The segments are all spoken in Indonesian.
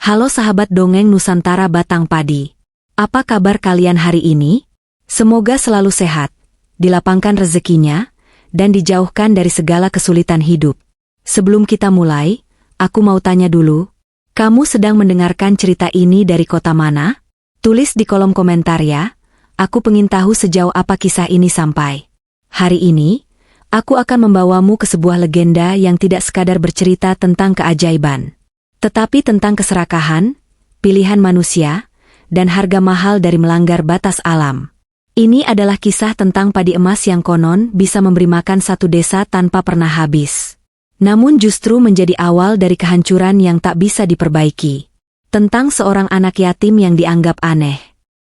Halo sahabat dongeng Nusantara Batang Padi. Apa kabar kalian hari ini? Semoga selalu sehat, dilapangkan rezekinya, dan dijauhkan dari segala kesulitan hidup. Sebelum kita mulai, aku mau tanya dulu, kamu sedang mendengarkan cerita ini dari kota mana? Tulis di kolom komentar ya, aku pengen tahu sejauh apa kisah ini sampai. Hari ini, aku akan membawamu ke sebuah legenda yang tidak sekadar bercerita tentang keajaiban, tetapi tentang keserakahan, pilihan manusia, dan harga mahal dari melanggar batas alam. Ini adalah kisah tentang padi emas yang konon bisa memberi makan satu desa tanpa pernah habis. Namun justru menjadi awal dari kehancuran yang tak bisa diperbaiki. Tentang seorang anak yatim yang dianggap aneh.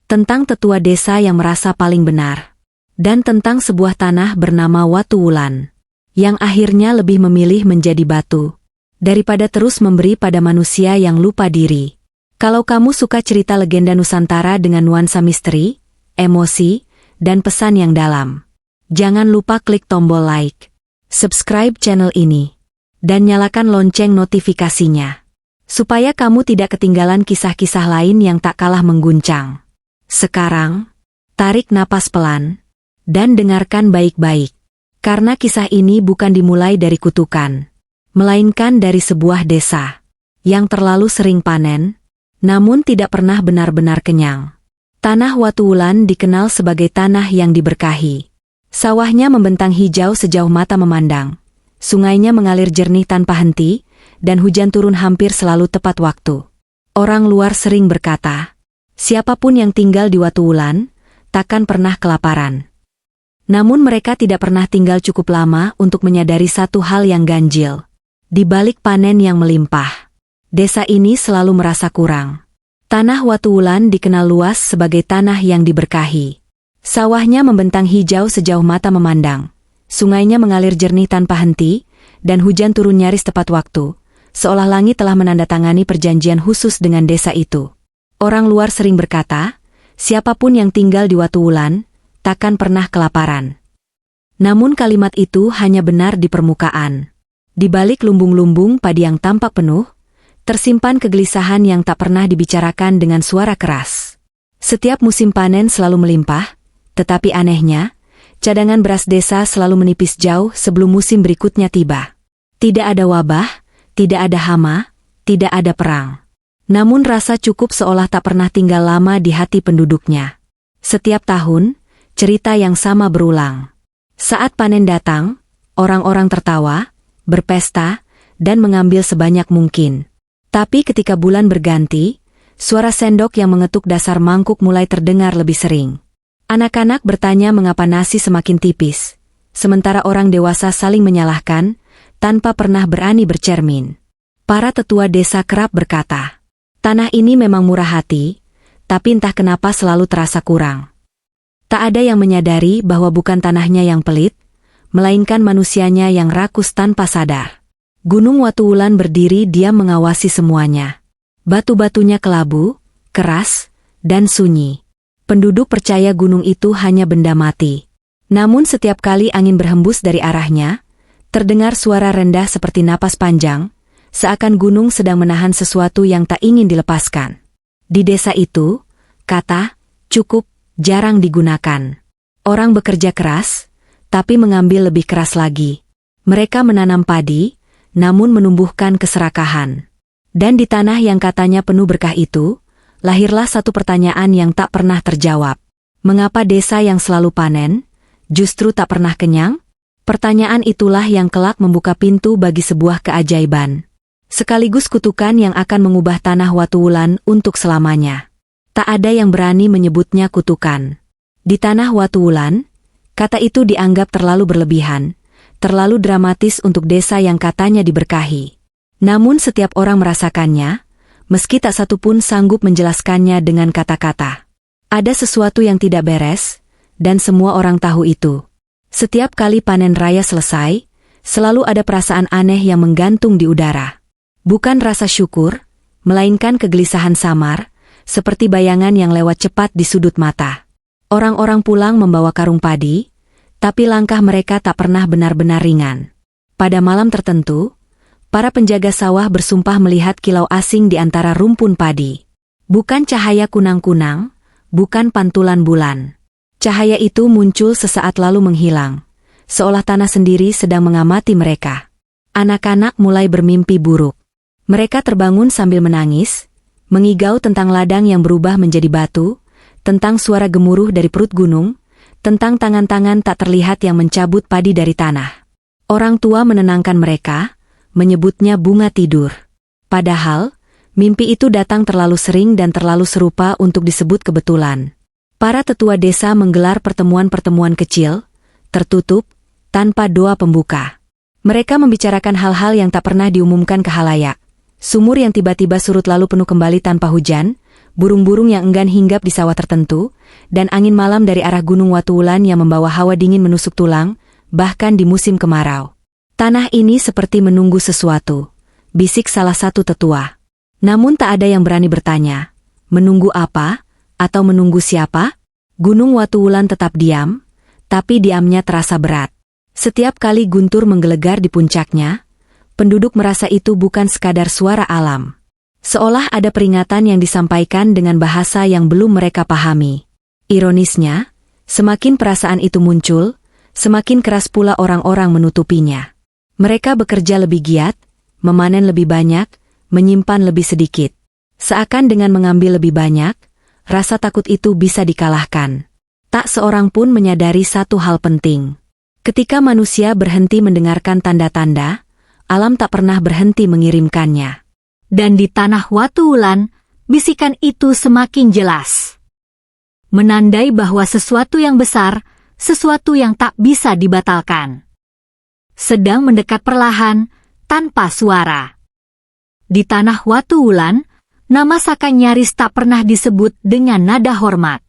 Tentang tetua desa yang merasa paling benar. Dan tentang sebuah tanah bernama Watu Wulan, yang akhirnya lebih memilih menjadi batu daripada terus memberi pada manusia yang lupa diri. Kalau kamu suka cerita legenda Nusantara dengan nuansa misteri, emosi, dan pesan yang dalam, jangan lupa klik tombol like, subscribe channel ini, dan nyalakan lonceng notifikasinya, supaya kamu tidak ketinggalan kisah-kisah lain yang tak kalah mengguncang. Sekarang, tarik napas pelan, dan dengarkan baik-baik, karena kisah ini bukan dimulai dari kutukan, melainkan dari sebuah desa yang terlalu sering panen, namun tidak pernah benar-benar kenyang. Tanah Watu Wulan dikenal sebagai tanah yang diberkahi. Sawahnya membentang hijau sejauh mata memandang, sungainya mengalir jernih tanpa henti, dan hujan turun hampir selalu tepat waktu. Orang luar sering berkata, siapapun yang tinggal di Watu Wulan takkan pernah kelaparan. Namun mereka tidak pernah tinggal cukup lama untuk menyadari satu hal yang ganjil. Di balik panen yang melimpah, desa ini selalu merasa kurang. Tanah Watu Wulan dikenal luas sebagai tanah yang diberkahi. Sawahnya membentang hijau sejauh mata memandang, sungainya mengalir jernih tanpa henti, dan hujan turun nyaris tepat waktu, seolah langit telah menandatangani perjanjian khusus dengan desa itu. Orang luar sering berkata, siapapun yang tinggal di Watu Wulan takkan pernah kelaparan. Namun kalimat itu hanya benar di permukaan. Di balik lumbung-lumbung padi yang tampak penuh, tersimpan kegelisahan yang tak pernah dibicarakan dengan suara keras. Setiap musim panen selalu melimpah, tetapi anehnya, cadangan beras desa selalu menipis jauh sebelum musim berikutnya tiba. Tidak ada wabah, tidak ada hama, tidak ada perang. Namun rasa cukup seolah tak pernah tinggal lama di hati penduduknya. Setiap tahun, cerita yang sama berulang. Saat panen datang, orang-orang tertawa, berpesta, dan mengambil sebanyak mungkin. Tapi ketika bulan berganti, suara sendok yang mengetuk dasar mangkuk mulai terdengar lebih sering. Anak-anak bertanya mengapa nasi semakin tipis, sementara orang dewasa saling menyalahkan, tanpa pernah berani bercermin. Para tetua desa kerap berkata, tanah ini memang murah hati, tapi entah kenapa selalu terasa kurang. Tak ada yang menyadari bahwa bukan tanahnya yang pelit, melainkan manusianya yang rakus tanpa sadar. Gunung Watu Wulan berdiri diam mengawasi semuanya. Batu-batunya kelabu, keras, dan sunyi. Penduduk percaya gunung itu hanya benda mati. Namun setiap kali angin berhembus dari arahnya, terdengar suara rendah seperti napas panjang, seakan gunung sedang menahan sesuatu yang tak ingin dilepaskan. Di desa itu, kata "cukup" jarang digunakan. Orang bekerja keras, tapi mengambil lebih keras lagi. Mereka menanam padi, namun menumbuhkan keserakahan. Dan di tanah yang katanya penuh berkah itu, lahirlah satu pertanyaan yang tak pernah terjawab. Mengapa desa yang selalu panen, justru tak pernah kenyang? Pertanyaan itulah yang kelak membuka pintu bagi sebuah keajaiban. Sekaligus kutukan yang akan mengubah tanah Watu Wulan untuk selamanya. Tak ada yang berani menyebutnya kutukan. Di tanah Watu Wulan, kata itu dianggap terlalu berlebihan, terlalu dramatis untuk desa yang katanya diberkahi. Namun setiap orang merasakannya, meski tak satu pun sanggup menjelaskannya dengan kata-kata. Ada sesuatu yang tidak beres, dan semua orang tahu itu. Setiap kali panen raya selesai, selalu ada perasaan aneh yang menggantung di udara. Bukan rasa syukur, melainkan kegelisahan samar, seperti bayangan yang lewat cepat di sudut mata. Orang-orang pulang membawa karung padi, tapi langkah mereka tak pernah benar-benar ringan. Pada malam tertentu, Para penjaga sawah bersumpah melihat kilau asing di antara rumpun padi. Bukan cahaya kunang-kunang, bukan pantulan bulan. Cahaya itu muncul sesaat lalu menghilang, seolah tanah sendiri sedang mengamati mereka. Anak-anak mulai bermimpi buruk. Mereka terbangun sambil menangis, mengigau tentang ladang yang berubah menjadi batu, tentang suara gemuruh dari perut gunung, tentang tangan-tangan tak terlihat yang mencabut padi dari tanah. Orang tua menenangkan mereka, menyebutnya bunga tidur. Padahal, mimpi itu datang terlalu sering dan terlalu serupa untuk disebut kebetulan. Para tetua desa menggelar pertemuan-pertemuan kecil, tertutup, tanpa doa pembuka. Mereka membicarakan hal-hal yang tak pernah diumumkan ke khalayak. Sumur yang tiba-tiba surut lalu penuh kembali tanpa hujan, burung-burung yang enggan hinggap di sawah tertentu, dan angin malam dari arah Gunung Watuwulan yang membawa hawa dingin menusuk tulang, bahkan di musim kemarau. Tanah ini seperti menunggu sesuatu, bisik salah satu tetua. Namun tak ada yang berani bertanya, menunggu apa, atau menunggu siapa? Gunung Watuwulan tetap diam, tapi diamnya terasa berat. Setiap kali guntur menggelegar di puncaknya, penduduk merasa itu bukan sekadar suara alam. Seolah ada peringatan yang disampaikan dengan bahasa yang belum mereka pahami. Ironisnya, semakin perasaan itu muncul, semakin keras pula orang-orang menutupinya. Mereka bekerja lebih giat, memanen lebih banyak, menyimpan lebih sedikit. Seakan dengan mengambil lebih banyak, rasa takut itu bisa dikalahkan. Tak seorang pun menyadari satu hal penting. Ketika manusia berhenti mendengarkan tanda-tanda, alam tak pernah berhenti mengirimkannya. Dan di tanah Watuwulan, bisikan itu semakin jelas. Menandai bahwa sesuatu yang besar, sesuatu yang tak bisa dibatalkan, sedang mendekat perlahan, tanpa suara. Di tanah Watuwulan, nama Saka nyaris tak pernah disebut dengan nada hormat.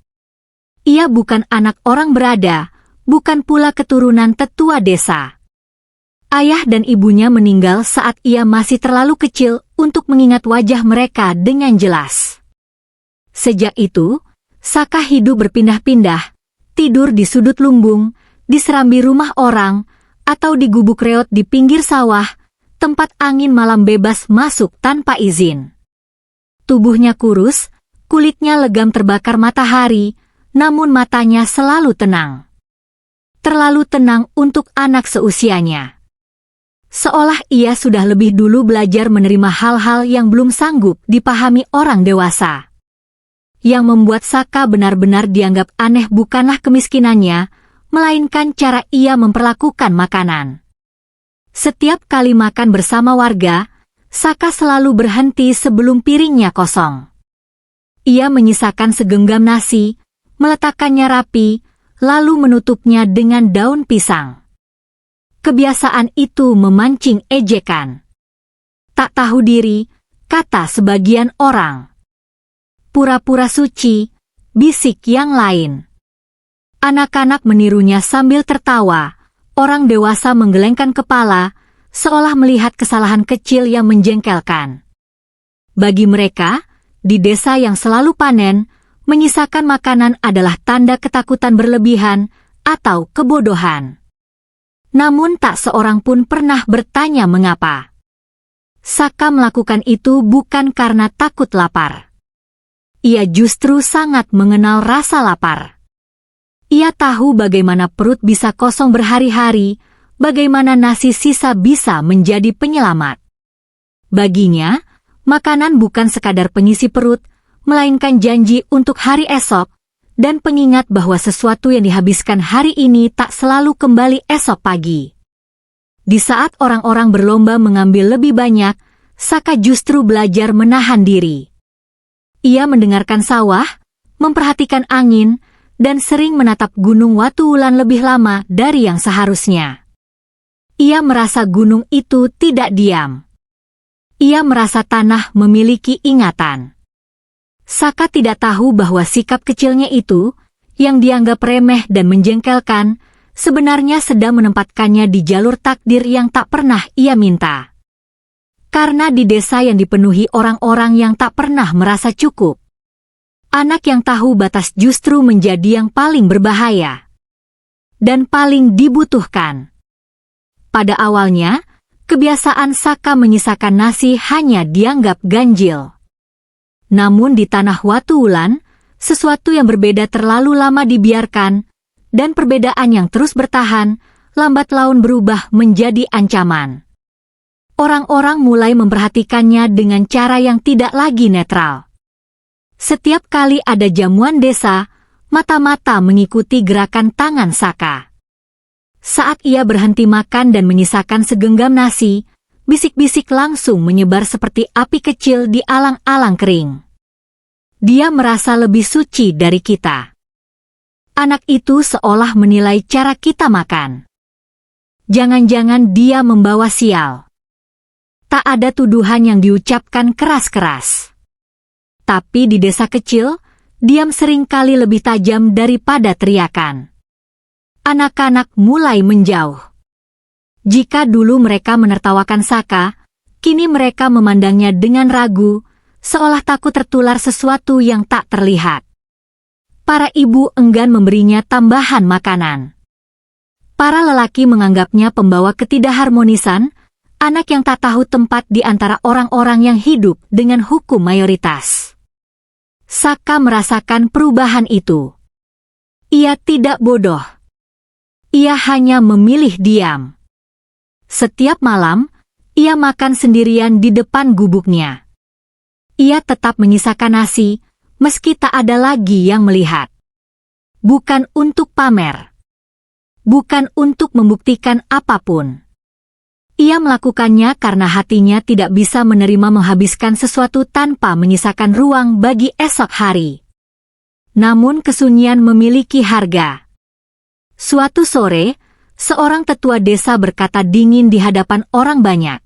Ia bukan anak orang berada, bukan pula keturunan tetua desa. Ayah dan ibunya meninggal saat ia masih terlalu kecil untuk mengingat wajah mereka dengan jelas. Sejak itu, Saka hidup berpindah-pindah, tidur di sudut lumbung, di serambi rumah orang, atau di gubuk reot di pinggir sawah, tempat angin malam bebas masuk tanpa izin. Tubuhnya kurus, kulitnya legam terbakar matahari, namun matanya selalu tenang. Terlalu tenang untuk anak seusianya. Seolah ia sudah lebih dulu belajar menerima hal-hal yang belum sanggup dipahami orang dewasa. Yang membuat Saka benar-benar dianggap aneh bukanlah kemiskinannya, melainkan cara ia memperlakukan makanan. Setiap kali makan bersama warga, Saka selalu berhenti sebelum piringnya kosong. Ia menyisakan segenggam nasi, meletakkannya rapi, lalu menutupnya dengan daun pisang. Kebiasaan itu memancing ejekan. Tak tahu diri, kata sebagian orang. Pura-pura suci, bisik yang lain. Anak-anak menirunya sambil tertawa, orang dewasa menggelengkan kepala, seolah melihat kesalahan kecil yang menjengkelkan. Bagi mereka, di desa yang selalu panen, menyisakan makanan adalah tanda ketakutan berlebihan atau kebodohan. Namun tak seorang pun pernah bertanya mengapa. Saka melakukan itu bukan karena takut lapar. Ia justru sangat mengenal rasa lapar. Ia tahu bagaimana perut bisa kosong berhari-hari, bagaimana nasi sisa bisa menjadi penyelamat. Baginya, makanan bukan sekadar pengisi perut, melainkan janji untuk hari esok, dan pengingat bahwa sesuatu yang dihabiskan hari ini tak selalu kembali esok pagi. Di saat orang-orang berlomba mengambil lebih banyak, Saka justru belajar menahan diri. Ia mendengarkan sawah, memperhatikan angin, dan sering menatap Gunung Watuwulan lebih lama dari yang seharusnya. Ia merasa gunung itu tidak diam. Ia merasa tanah memiliki ingatan. Saka tidak tahu bahwa sikap kecilnya itu, yang dianggap remeh dan menjengkelkan, sebenarnya sedang menempatkannya di jalur takdir yang tak pernah ia minta. Karena di desa yang dipenuhi orang-orang yang tak pernah merasa cukup, anak yang tahu batas justru menjadi yang paling berbahaya dan paling dibutuhkan. Pada awalnya, kebiasaan Saka menyisakan nasi hanya dianggap ganjil. Namun di tanah Watu Wulan, sesuatu yang berbeda terlalu lama dibiarkan, dan perbedaan yang terus bertahan, lambat laun berubah menjadi ancaman. Orang-orang mulai memperhatikannya dengan cara yang tidak lagi netral. Setiap kali ada jamuan desa, mata-mata mengikuti gerakan tangan Saka. Saat ia berhenti makan dan menyisakan segenggam nasi, bisik-bisik langsung menyebar seperti api kecil di alang-alang kering. Dia merasa lebih suci dari kita. Anak itu seolah menilai cara kita makan. Jangan-jangan dia membawa sial. Tak ada tuduhan yang diucapkan keras-keras. Tapi di desa kecil, diam seringkali lebih tajam daripada teriakan. Anak-anak mulai menjauh. Jika dulu mereka menertawakan Saka, kini mereka memandangnya dengan ragu, seolah takut tertular sesuatu yang tak terlihat. Para ibu enggan memberinya tambahan makanan. Para lelaki menganggapnya pembawa ketidakharmonisan, anak yang tak tahu tempat di antara orang-orang yang hidup dengan hukum mayoritas. Saka merasakan perubahan itu. Ia tidak bodoh. Ia hanya memilih diam. Setiap malam, ia makan sendirian di depan gubuknya. Ia tetap menyisakan nasi, meski tak ada lagi yang melihat. Bukan untuk pamer. Bukan untuk membuktikan apapun. Ia melakukannya karena hatinya tidak bisa menerima menghabiskan sesuatu tanpa menyisakan ruang bagi esok hari. Namun kesunyian memiliki harga. Suatu sore, seorang tetua desa berkata dingin di hadapan orang banyak.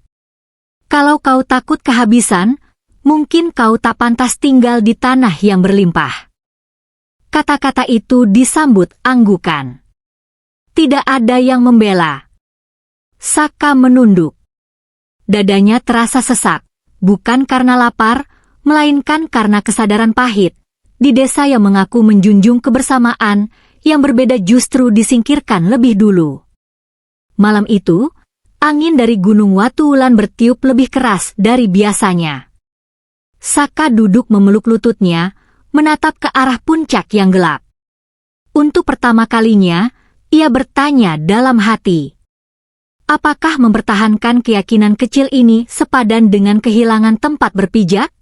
Kalau kau takut kehabisan, mungkin kau tak pantas tinggal di tanah yang berlimpah. Kata-kata itu disambut anggukan. Tidak ada yang membela. Saka menunduk. Dadanya terasa sesak, bukan karena lapar, melainkan karena kesadaran pahit. Di desa yang mengaku menjunjung kebersamaan, yang berbeda justru disingkirkan lebih dulu. Malam itu, angin dari Gunung Watu Wulan bertiup lebih keras dari biasanya. Saka duduk memeluk lututnya, menatap ke arah puncak yang gelap. Untuk pertama kalinya, ia bertanya dalam hati. Apakah mempertahankan keyakinan kecil ini sepadan dengan kehilangan tempat berpijak?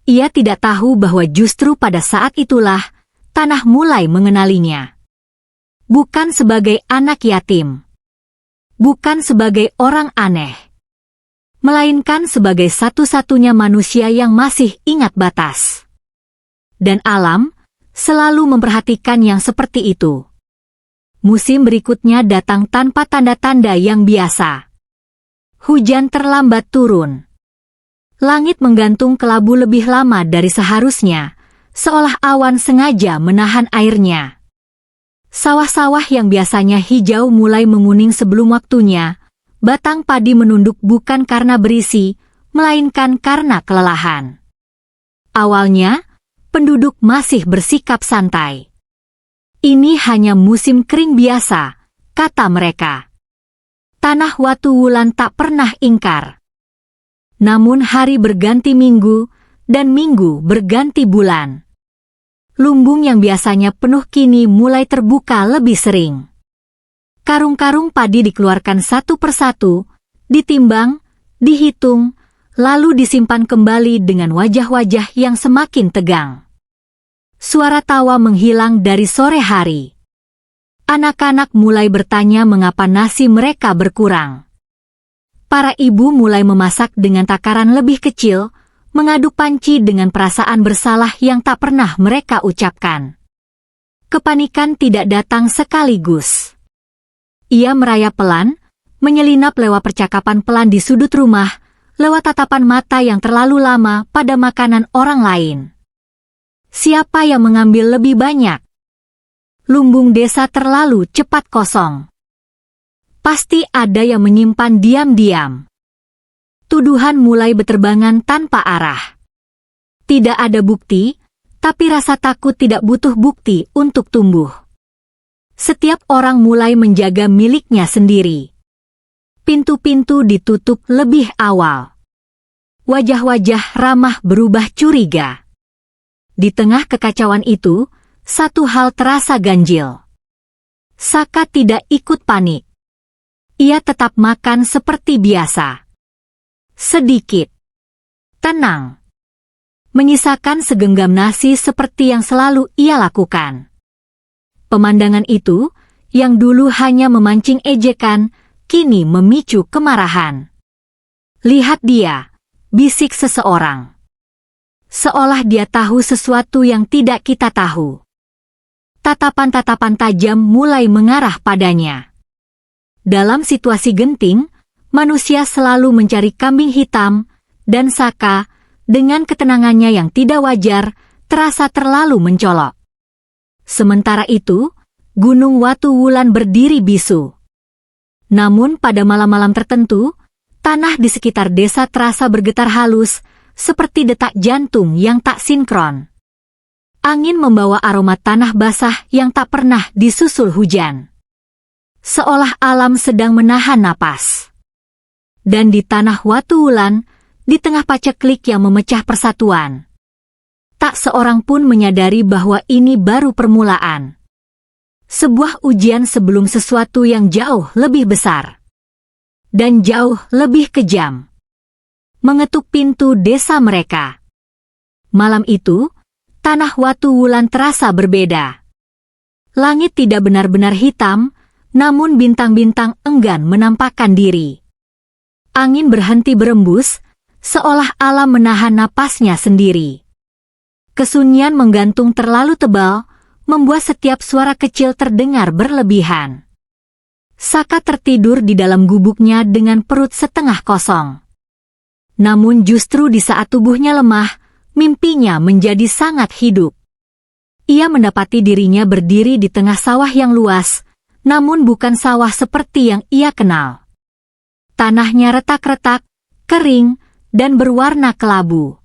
Ia tidak tahu bahwa justru pada saat itulah, tanah mulai mengenalinya. Bukan sebagai anak yatim. Bukan sebagai orang aneh. Melainkan sebagai satu-satunya manusia yang masih ingat batas. Dan alam, selalu memperhatikan yang seperti itu. Musim berikutnya datang tanpa tanda-tanda yang biasa. Hujan terlambat turun. Langit menggantung kelabu lebih lama dari seharusnya, seolah awan sengaja menahan airnya. Sawah-sawah yang biasanya hijau mulai menguning sebelum waktunya, batang padi menunduk bukan karena berisi, melainkan karena kelelahan. Awalnya, penduduk masih bersikap santai. Ini hanya musim kering biasa, kata mereka. Tanah Watu Wulan tak pernah ingkar. Namun hari berganti minggu, dan minggu berganti bulan. Lumbung yang biasanya penuh kini mulai terbuka lebih sering. Karung-karung padi dikeluarkan satu persatu, ditimbang, dihitung, lalu disimpan kembali dengan wajah-wajah yang semakin tegang. Suara tawa menghilang dari sore hari. Anak-anak mulai bertanya mengapa nasi mereka berkurang. Para ibu mulai memasak dengan takaran lebih kecil, mengaduk panci dengan perasaan bersalah yang tak pernah mereka ucapkan. Kepanikan tidak datang sekaligus. Ia merayap pelan, menyelinap lewat percakapan pelan di sudut rumah, lewat tatapan mata yang terlalu lama pada makanan orang lain. Siapa yang mengambil lebih banyak? Lumbung desa terlalu cepat kosong. Pasti ada yang menyimpan diam-diam. Tuduhan mulai berterbangan tanpa arah. Tidak ada bukti, tapi rasa takut tidak butuh bukti untuk tumbuh. Setiap orang mulai menjaga miliknya sendiri. Pintu-pintu ditutup lebih awal. Wajah-wajah ramah berubah curiga. Di tengah kekacauan itu, satu hal terasa ganjil. Saka tidak ikut panik. Ia tetap makan seperti biasa. Sedikit. Tenang. Menyisakan segenggam nasi seperti yang selalu ia lakukan. Pemandangan itu, yang dulu hanya memancing ejekan, kini memicu kemarahan. Lihat dia, bisik seseorang. Seolah dia tahu sesuatu yang tidak kita tahu. Tatapan-tatapan tajam mulai mengarah padanya. Dalam situasi genting, manusia selalu mencari kambing hitam, dan Saka, dengan ketenangannya yang tidak wajar, terasa terlalu mencolok. Sementara itu, Gunung Watu Wulan berdiri bisu. Namun pada malam-malam tertentu, tanah di sekitar desa terasa bergetar halus, seperti detak jantung yang tak sinkron. Angin membawa aroma tanah basah yang tak pernah disusul hujan. Seolah alam sedang menahan napas. Dan di tanah Watu Wulan, di tengah paceklik yang memecah persatuan, tak seorang pun menyadari bahwa ini baru permulaan. Sebuah ujian sebelum sesuatu yang jauh lebih besar. Dan jauh lebih kejam. Mengetuk pintu desa mereka. Malam itu, tanah Watu Wulan terasa berbeda. Langit tidak benar-benar hitam, namun bintang-bintang enggan menampakkan diri. Angin berhenti berembus, seolah alam menahan napasnya sendiri. Kesunyian menggantung terlalu tebal, membuat setiap suara kecil terdengar berlebihan. Saka tertidur di dalam gubuknya dengan perut setengah kosong. Namun justru di saat tubuhnya lemah, mimpinya menjadi sangat hidup. Ia mendapati dirinya berdiri di tengah sawah yang luas, namun bukan sawah seperti yang ia kenal. Tanahnya retak-retak, kering, dan berwarna kelabu.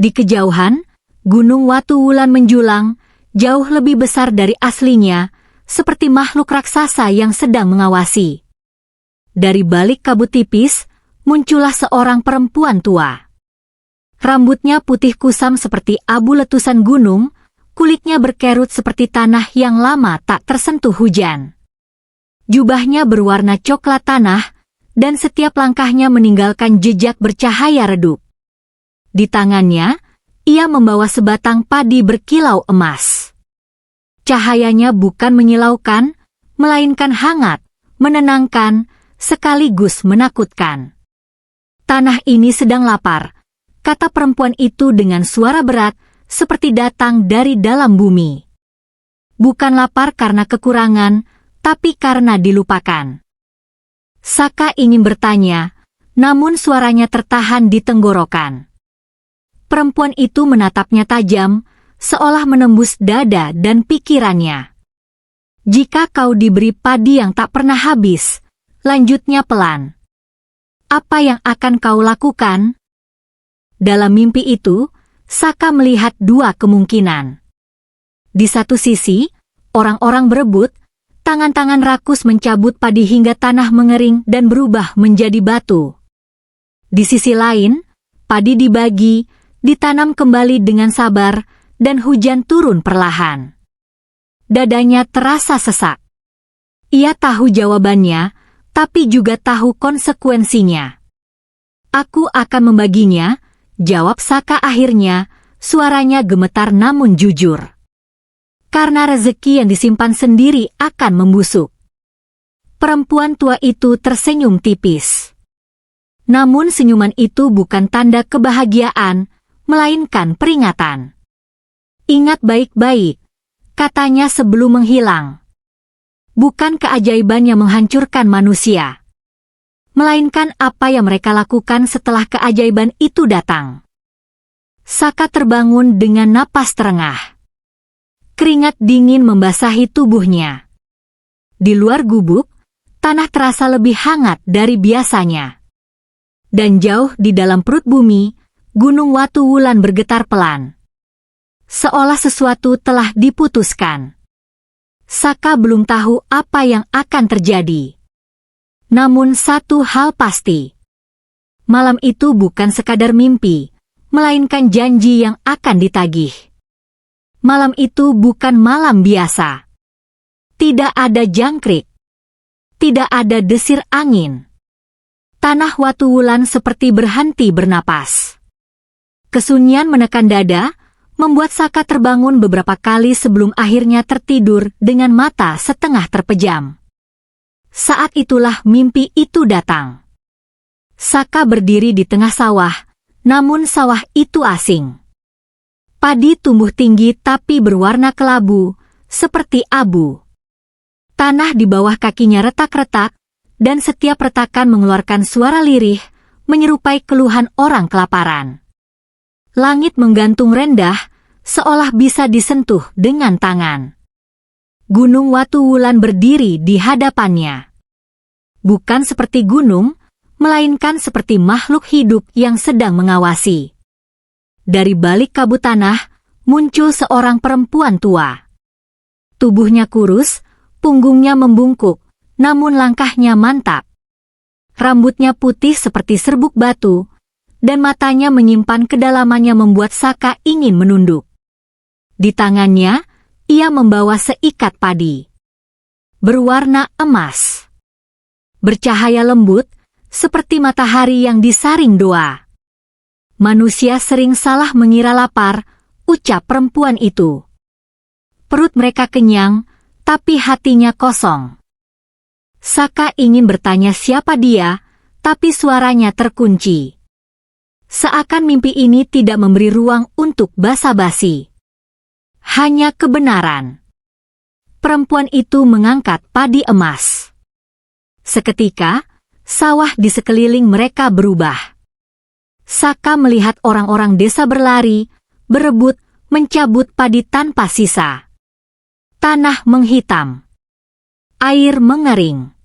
Di kejauhan, Gunung Watu Wulan menjulang, jauh lebih besar dari aslinya, seperti makhluk raksasa yang sedang mengawasi. Dari balik kabut tipis, muncullah seorang perempuan tua. Rambutnya putih kusam seperti abu letusan gunung, kulitnya berkerut seperti tanah yang lama tak tersentuh hujan. Jubahnya berwarna coklat tanah, dan setiap langkahnya meninggalkan jejak bercahaya redup. Di tangannya, ia membawa sebatang padi berkilau emas. Cahayanya bukan menyilaukan, melainkan hangat, menenangkan, sekaligus menakutkan. Tanah ini sedang lapar, kata perempuan itu dengan suara berat, seperti datang dari dalam bumi. Bukan lapar karena kekurangan, tapi karena dilupakan. Saka ingin bertanya, namun suaranya tertahan di tenggorokan. Perempuan itu menatapnya tajam, seolah menembus dada dan pikirannya. Jika kau diberi padi yang tak pernah habis, lanjutnya pelan. Apa yang akan kau lakukan? Dalam mimpi itu, Saka melihat dua kemungkinan. Di satu sisi, orang-orang berebut, tangan-tangan rakus mencabut padi hingga tanah mengering dan berubah menjadi batu. Di sisi lain, padi dibagi, ditanam kembali dengan sabar, dan hujan turun perlahan. Dadanya terasa sesak. Ia tahu jawabannya, tapi juga tahu konsekuensinya. Aku akan membaginya, jawab Saka akhirnya, suaranya gemetar namun jujur. Karena rezeki yang disimpan sendiri akan membusuk. Perempuan tua itu tersenyum tipis. Namun senyuman itu bukan tanda kebahagiaan, melainkan peringatan. Ingat baik-baik, katanya sebelum menghilang. Bukan keajaiban yang menghancurkan manusia, melainkan apa yang mereka lakukan setelah keajaiban itu datang. Saka terbangun dengan napas terengah. Keringat dingin membasahi tubuhnya. Di luar gubuk, tanah terasa lebih hangat dari biasanya. Dan jauh di dalam perut bumi, Gunung Watu Wulan bergetar pelan. Seolah sesuatu telah diputuskan. Saka belum tahu apa yang akan terjadi. Namun satu hal pasti. Malam itu bukan sekadar mimpi, melainkan janji yang akan ditagih. Malam itu bukan malam biasa. Tidak ada jangkrik. Tidak ada desir angin. Tanah Watuwulan seperti berhenti bernapas. Kesunyian menekan dada, membuat Saka terbangun beberapa kali sebelum akhirnya tertidur dengan mata setengah terpejam. Saat itulah mimpi itu datang. Saka berdiri di tengah sawah, namun sawah itu asing. Padi tumbuh tinggi tapi berwarna kelabu, seperti abu. Tanah di bawah kakinya retak-retak, dan setiap retakan mengeluarkan suara lirih, menyerupai keluhan orang kelaparan. Langit menggantung rendah, seolah bisa disentuh dengan tangan. Gunung Watuwulan berdiri di hadapannya. Bukan seperti gunung, melainkan seperti makhluk hidup yang sedang mengawasi. Dari balik kabut tanah, muncul seorang perempuan tua. Tubuhnya kurus, punggungnya membungkuk, namun langkahnya mantap. Rambutnya putih seperti serbuk batu, dan matanya menyimpan kedalamannya membuat Saka ingin menunduk. Di tangannya, ia membawa seikat padi. Berwarna emas. Bercahaya lembut, seperti matahari yang disaring doa. Manusia sering salah mengira lapar, ucap perempuan itu. Perut mereka kenyang, tapi hatinya kosong. Saka ingin bertanya siapa dia, tapi suaranya terkunci. Seakan mimpi ini tidak memberi ruang untuk basa-basi. Hanya kebenaran. Perempuan itu mengangkat padi emas. Seketika, sawah di sekeliling mereka berubah. Saka melihat orang-orang desa berlari, berebut, mencabut padi tanpa sisa. Tanah menghitam. Air mengering.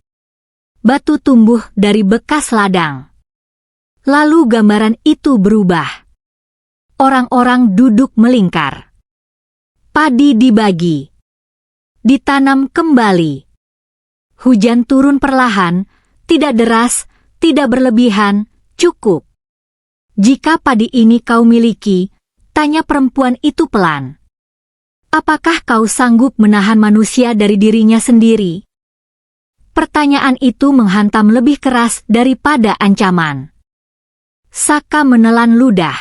Batu tumbuh dari bekas ladang. Lalu gambaran itu berubah. Orang-orang duduk melingkar. Padi dibagi. Ditanam kembali. Hujan turun perlahan, tidak deras, tidak berlebihan, cukup. Jika padi ini kau miliki, tanya perempuan itu pelan. Apakah kau sanggup menahan manusia dari dirinya sendiri? Pertanyaan itu menghantam lebih keras daripada ancaman. Saka menelan ludah.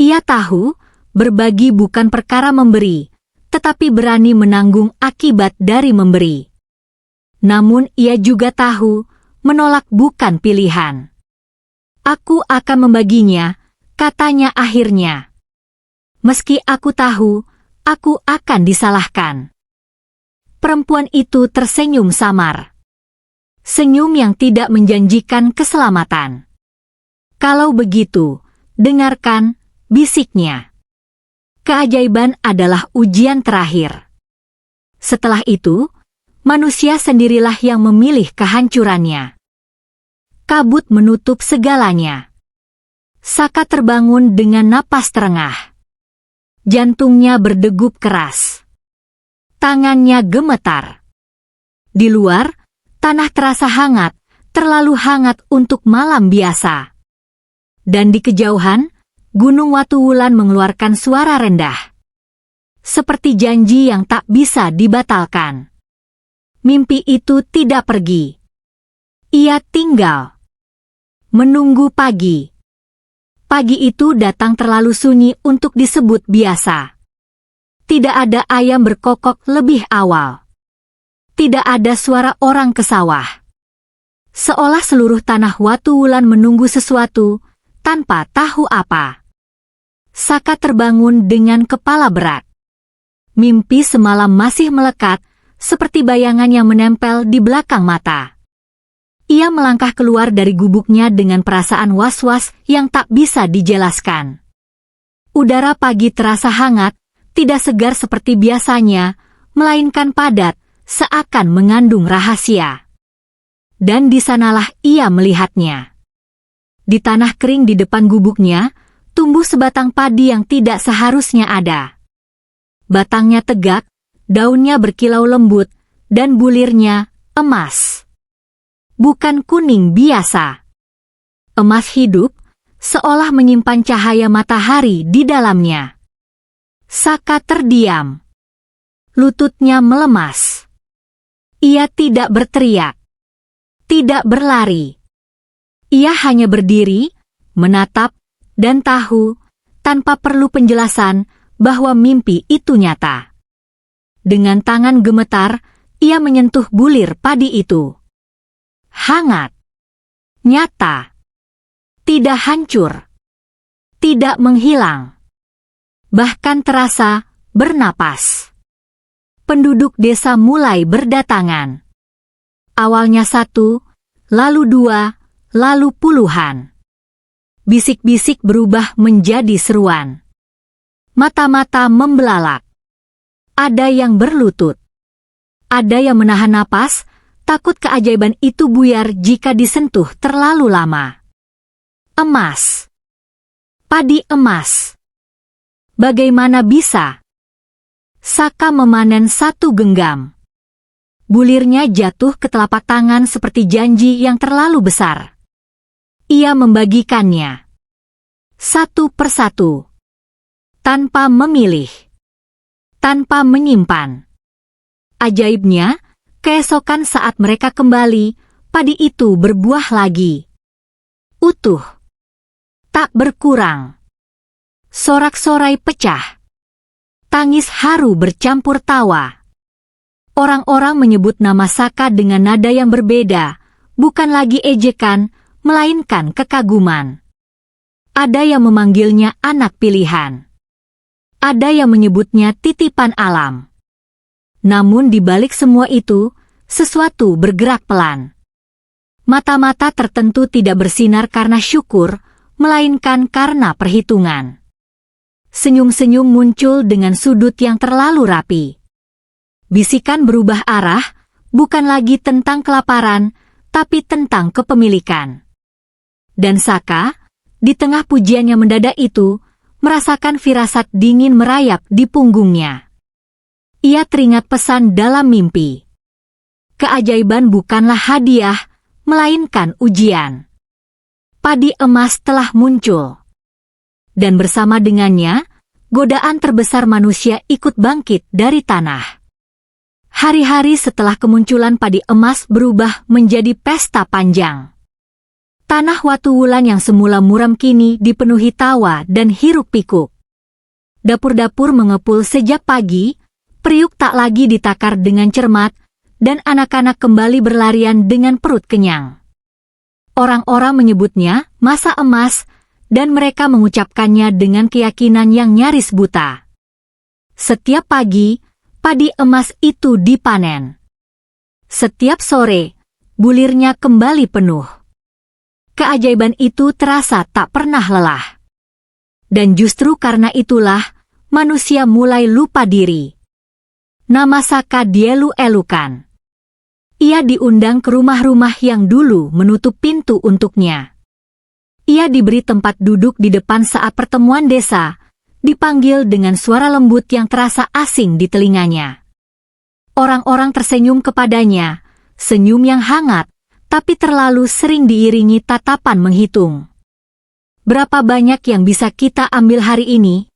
Ia tahu, berbagi bukan perkara memberi, tetapi berani menanggung akibat dari memberi. Namun ia juga tahu, menolak bukan pilihan. Aku akan membaginya, katanya akhirnya. Meski aku tahu, aku akan disalahkan. Perempuan itu tersenyum samar. Senyum yang tidak menjanjikan keselamatan. Kalau begitu, dengarkan, bisiknya. Keajaiban adalah ujian terakhir. Setelah itu, manusia sendirilah yang memilih kehancurannya. Kabut menutup segalanya. Saka terbangun dengan napas terengah. Jantungnya berdegup keras. Tangannya gemetar. Di luar, tanah terasa hangat, terlalu hangat untuk malam biasa. Dan di kejauhan, Gunung Watuwulan mengeluarkan suara rendah. Seperti janji yang tak bisa dibatalkan. Mimpi itu tidak pergi. Ia tinggal. Menunggu pagi. Pagi itu datang terlalu sunyi untuk disebut biasa. Tidak ada ayam berkokok lebih awal. Tidak ada suara orang ke sawah. Seolah seluruh tanah Watuwulan menunggu sesuatu, tanpa tahu apa. Saka terbangun dengan kepala berat. Mimpi semalam masih melekat, seperti bayangan yang menempel di belakang mata. Ia melangkah keluar dari gubuknya dengan perasaan was-was yang tak bisa dijelaskan. Udara pagi terasa hangat, tidak segar seperti biasanya, melainkan padat, seakan mengandung rahasia. Dan di sanalah ia melihatnya. Di tanah kering di depan gubuknya, tumbuh sebatang padi yang tidak seharusnya ada. Batangnya tegak, daunnya berkilau lembut, dan bulirnya emas. bukan kuning biasa. Emas hidup, seolah menyimpan cahaya matahari di dalamnya. Saka terdiam. Lututnya melemas. Ia tidak berteriak. Tidak berlari. Ia hanya berdiri, menatap, dan tahu, tanpa perlu penjelasan, bahwa mimpi itu nyata. Dengan tangan gemetar, ia menyentuh bulir padi itu. Hangat. Nyata. Tidak hancur. Tidak menghilang. Bahkan terasa bernapas. Penduduk desa mulai berdatangan. Awalnya 1, lalu 2, lalu puluhan. Bisik-bisik berubah menjadi seruan. Mata-mata membelalak. Ada yang berlutut. Ada yang menahan napas, takut keajaiban itu buyar jika disentuh terlalu lama. Emas. Padi emas. Bagaimana bisa? Saka memanen 1 genggam. Bulirnya jatuh ke telapak tangan seperti janji yang terlalu besar. Ia membagikannya. 1 persatu. Tanpa memilih. Tanpa menyimpan. Ajaibnya, keesokan saat mereka kembali, padi itu berbuah lagi. Utuh. Tak berkurang. Sorak-sorai pecah. Tangis haru bercampur tawa. Orang-orang menyebut nama Saka dengan nada yang berbeda, bukan lagi ejekan, melainkan kekaguman. Ada yang memanggilnya anak pilihan. Ada yang menyebutnya titipan alam. Namun di balik semua itu, sesuatu bergerak pelan. Mata-mata tertentu tidak bersinar karena syukur, melainkan karena perhitungan. Senyum-senyum muncul dengan sudut yang terlalu rapi. Bisikan berubah arah, bukan lagi tentang kelaparan, tapi tentang kepemilikan. Dan Saka, di tengah pujian yang mendadak itu, merasakan firasat dingin merayap di punggungnya. Ia teringat pesan dalam mimpi. Keajaiban bukanlah hadiah, melainkan ujian. Padi emas telah muncul. Dan bersama dengannya, godaan terbesar manusia ikut bangkit dari tanah. Hari-hari setelah kemunculan padi emas berubah menjadi pesta panjang. Tanah Watu Wulan yang semula muram kini dipenuhi tawa dan hiruk-pikuk. Dapur-dapur mengepul sejak pagi, periuk tak lagi ditakar dengan cermat, dan anak-anak kembali berlarian dengan perut kenyang. Orang-orang menyebutnya masa emas, dan mereka mengucapkannya dengan keyakinan yang nyaris buta. Setiap pagi, padi emas itu dipanen. Setiap sore, bulirnya kembali penuh. Keajaiban itu terasa tak pernah lelah. Dan justru karena itulah, manusia mulai lupa diri. Nama Saka dielu-elukan. Ia diundang ke rumah-rumah yang dulu menutup pintu untuknya. Ia diberi tempat duduk di depan saat pertemuan desa, dipanggil dengan suara lembut yang terasa asing di telinganya. Orang-orang tersenyum kepadanya, senyum yang hangat, tapi terlalu sering diiringi tatapan menghitung. Berapa banyak yang bisa kita ambil hari ini?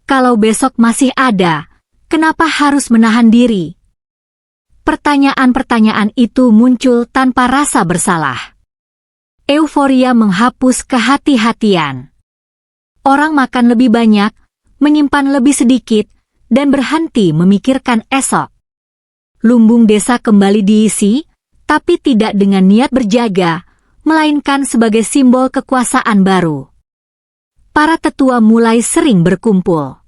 Kalau besok masih ada, kenapa harus menahan diri? Pertanyaan-pertanyaan itu muncul tanpa rasa bersalah. Euforia menghapus kehati-hatian. Orang makan lebih banyak, menyimpan lebih sedikit, dan berhenti memikirkan esok. Lumbung desa kembali diisi, tapi tidak dengan niat berjaga, melainkan sebagai simbol kekuasaan baru. Para tetua mulai sering berkumpul.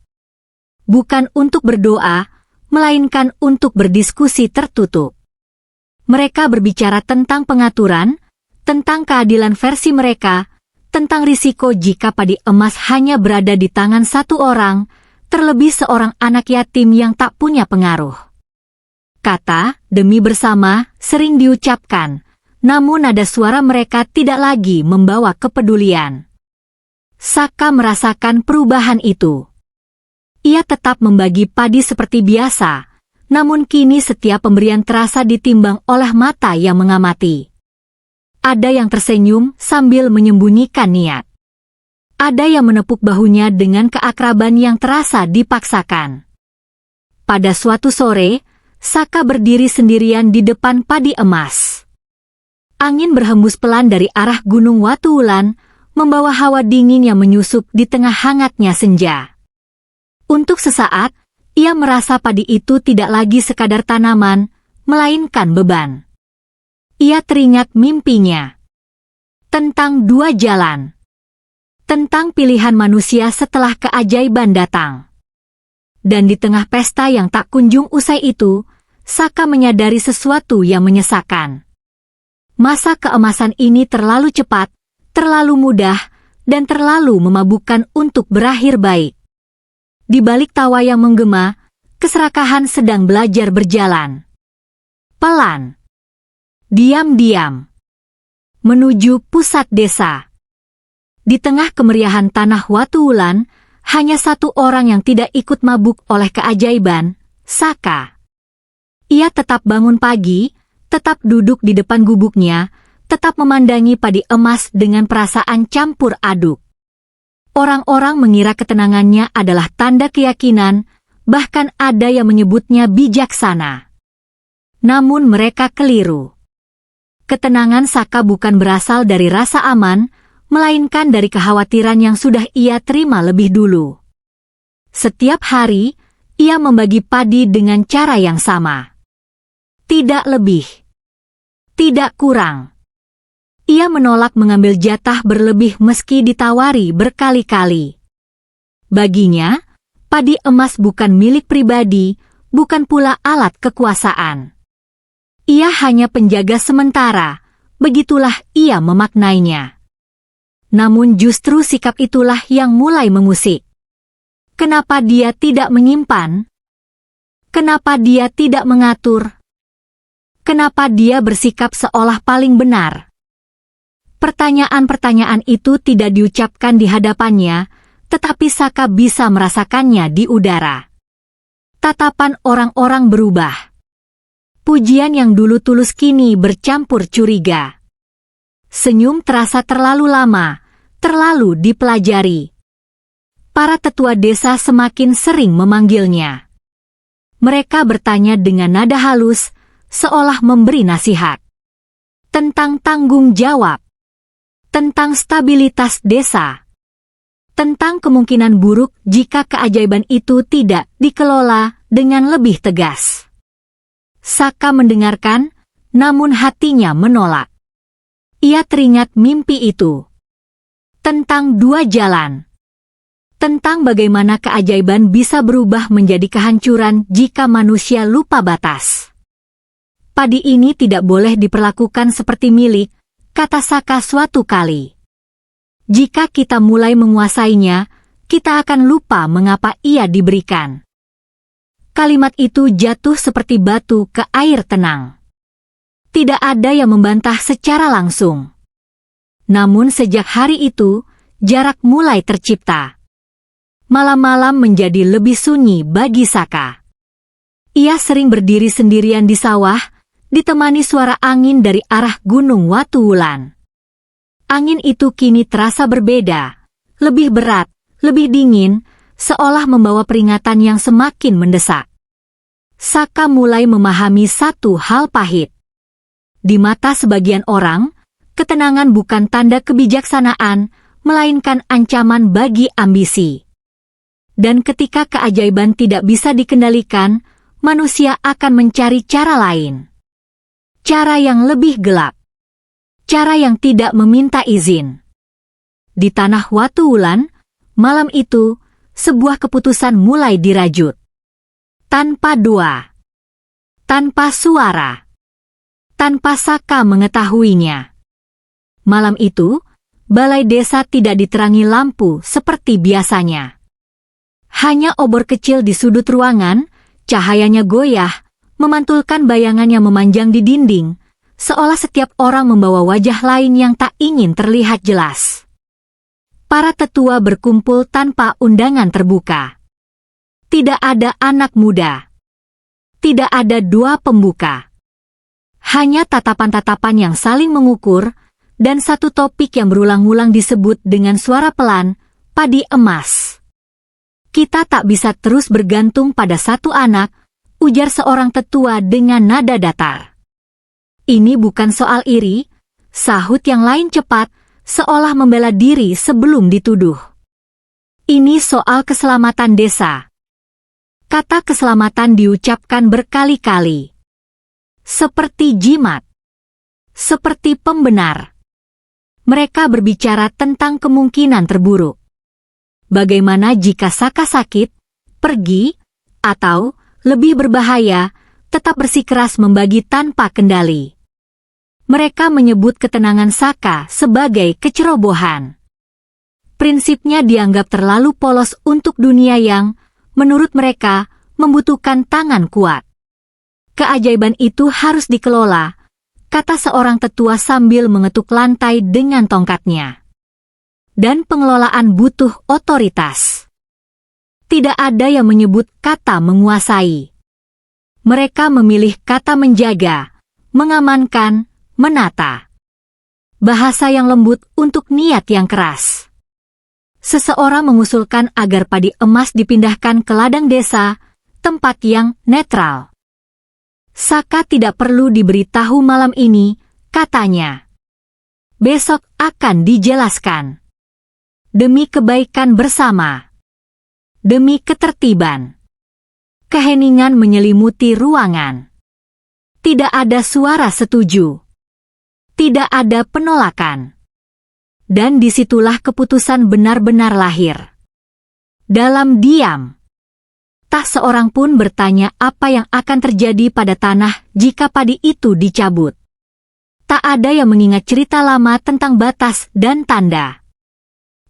Bukan untuk berdoa, melainkan untuk berdiskusi tertutup. Mereka berbicara tentang pengaturan, tentang keadilan versi mereka, tentang risiko jika padi emas hanya berada di tangan satu orang, terlebih seorang anak yatim yang tak punya pengaruh. Kata, demi bersama, sering diucapkan, namun nada suara mereka tidak lagi membawa kepedulian. Saka merasakan perubahan itu. Ia tetap membagi padi seperti biasa, namun kini setiap pemberian terasa ditimbang oleh mata yang mengamati. Ada yang tersenyum sambil menyembunyikan niat. Ada yang menepuk bahunya dengan keakraban yang terasa dipaksakan. Pada suatu sore, Saka berdiri sendirian di depan padi emas. Angin berhembus pelan dari arah Gunung Watuwulan, membawa hawa dingin yang menyusup di tengah hangatnya senja. Untuk sesaat, ia merasa padi itu tidak lagi sekadar tanaman, melainkan beban. Ia teringat mimpinya. Tentang dua jalan. Tentang pilihan manusia setelah keajaiban datang. Dan di tengah pesta yang tak kunjung usai itu, Saka menyadari sesuatu yang menyesakan. Masa keemasan ini terlalu cepat, terlalu mudah, dan terlalu memabukkan untuk berakhir baik. Di balik tawa yang menggema, keserakahan sedang belajar berjalan. Pelan. Diam-diam. Menuju pusat desa. Di tengah kemeriahan tanah Watuwulan, hanya satu orang yang tidak ikut mabuk oleh keajaiban, Saka. Ia tetap bangun pagi, tetap duduk di depan gubuknya, tetap memandangi padi emas dengan perasaan campur aduk. Orang-orang mengira ketenangannya adalah tanda keyakinan, bahkan ada yang menyebutnya bijaksana. Namun mereka keliru. Ketenangan Saka bukan berasal dari rasa aman, melainkan dari kekhawatiran yang sudah ia terima lebih dulu. Setiap hari, ia membagi padi dengan cara yang sama. Tidak lebih. Tidak kurang. Ia menolak mengambil jatah berlebih meski ditawari berkali-kali. Baginya, padi emas bukan milik pribadi, bukan pula alat kekuasaan. Ia hanya penjaga sementara, begitulah ia memaknainya. Namun justru sikap itulah yang mulai mengusik. Kenapa dia tidak menyimpan? Kenapa dia tidak mengatur? Kenapa dia bersikap seolah paling benar? Pertanyaan-pertanyaan itu tidak diucapkan di hadapannya, tetapi Saka bisa merasakannya di udara. Tatapan orang-orang berubah. Pujian yang dulu tulus kini bercampur curiga. Senyum terasa terlalu lama, terlalu dipelajari. Para tetua desa semakin sering memanggilnya. Mereka bertanya dengan nada halus, seolah memberi nasihat. Tentang tanggung jawab. Tentang stabilitas desa. Tentang kemungkinan buruk jika keajaiban itu tidak dikelola dengan lebih tegas. Saka mendengarkan, namun hatinya menolak. Ia teringat mimpi itu. Tentang dua jalan. Tentang bagaimana keajaiban bisa berubah menjadi kehancuran jika manusia lupa batas. Padi ini tidak boleh diperlakukan seperti milik, kata Saka suatu kali. Jika kita mulai menguasainya, kita akan lupa mengapa ia diberikan. Kalimat itu jatuh seperti batu ke air tenang. Tidak ada yang membantah secara langsung. Namun sejak hari itu, jarak mulai tercipta. Malam-malam menjadi lebih sunyi bagi Saka. Ia sering berdiri sendirian di sawah, ditemani suara angin dari arah Gunung Watuwulan. Angin itu kini terasa berbeda, lebih berat, lebih dingin, seolah membawa peringatan yang semakin mendesak. Saka mulai memahami satu hal pahit. Di mata sebagian orang, ketenangan bukan tanda kebijaksanaan, melainkan ancaman bagi ambisi. Dan ketika keajaiban tidak bisa dikendalikan, manusia akan mencari cara lain. Cara yang lebih gelap. Cara yang tidak meminta izin. Di tanah Watuwulan, malam itu, sebuah keputusan mulai dirajut. Tanpa doa. Tanpa suara. Tanpa Saka mengetahuinya. Malam itu, balai desa tidak diterangi lampu seperti biasanya. Hanya obor kecil di sudut ruangan, cahayanya goyah, memantulkan bayangan yang memanjang di dinding, seolah setiap orang membawa wajah lain yang tak ingin terlihat jelas. Para tetua berkumpul tanpa undangan terbuka. Tidak ada anak muda. Tidak ada doa pembuka. Hanya tatapan-tatapan yang saling mengukur, dan satu topik yang berulang-ulang disebut dengan suara pelan, padi emas. Kita tak bisa terus bergantung pada satu anak, ujar seorang tetua dengan nada datar. Ini bukan soal iri, sahut yang lain cepat, seolah membela diri sebelum dituduh. Ini soal keselamatan desa. Kata keselamatan diucapkan berkali-kali. Seperti jimat. Seperti pembenar. Mereka berbicara tentang kemungkinan terburuk. Bagaimana jika Saka sakit, pergi, atau, lebih berbahaya, tetap bersikeras membagi tanpa kendali. Mereka menyebut ketenangan Saka sebagai kecerobohan. Prinsipnya dianggap terlalu polos untuk dunia yang, menurut mereka, membutuhkan tangan kuat. Keajaiban itu harus dikelola, kata seorang tetua sambil mengetuk lantai dengan tongkatnya. Dan pengelolaan butuh otoritas. Tidak ada yang menyebut kata menguasai. Mereka memilih kata menjaga, mengamankan, menata. Bahasa yang lembut untuk niat yang keras. Seseorang mengusulkan agar padi emas dipindahkan ke ladang desa, tempat yang netral. Saka tidak perlu diberitahu malam ini, katanya. Besok akan dijelaskan. Demi kebaikan bersama. Demi ketertiban. Keheningan menyelimuti ruangan. Tidak ada suara setuju. Tidak ada penolakan. Dan disitulah keputusan benar-benar lahir. Dalam diam. Tak seorang pun bertanya apa yang akan terjadi pada tanah jika padi itu dicabut. Tak ada yang mengingat cerita lama tentang batas dan tanda.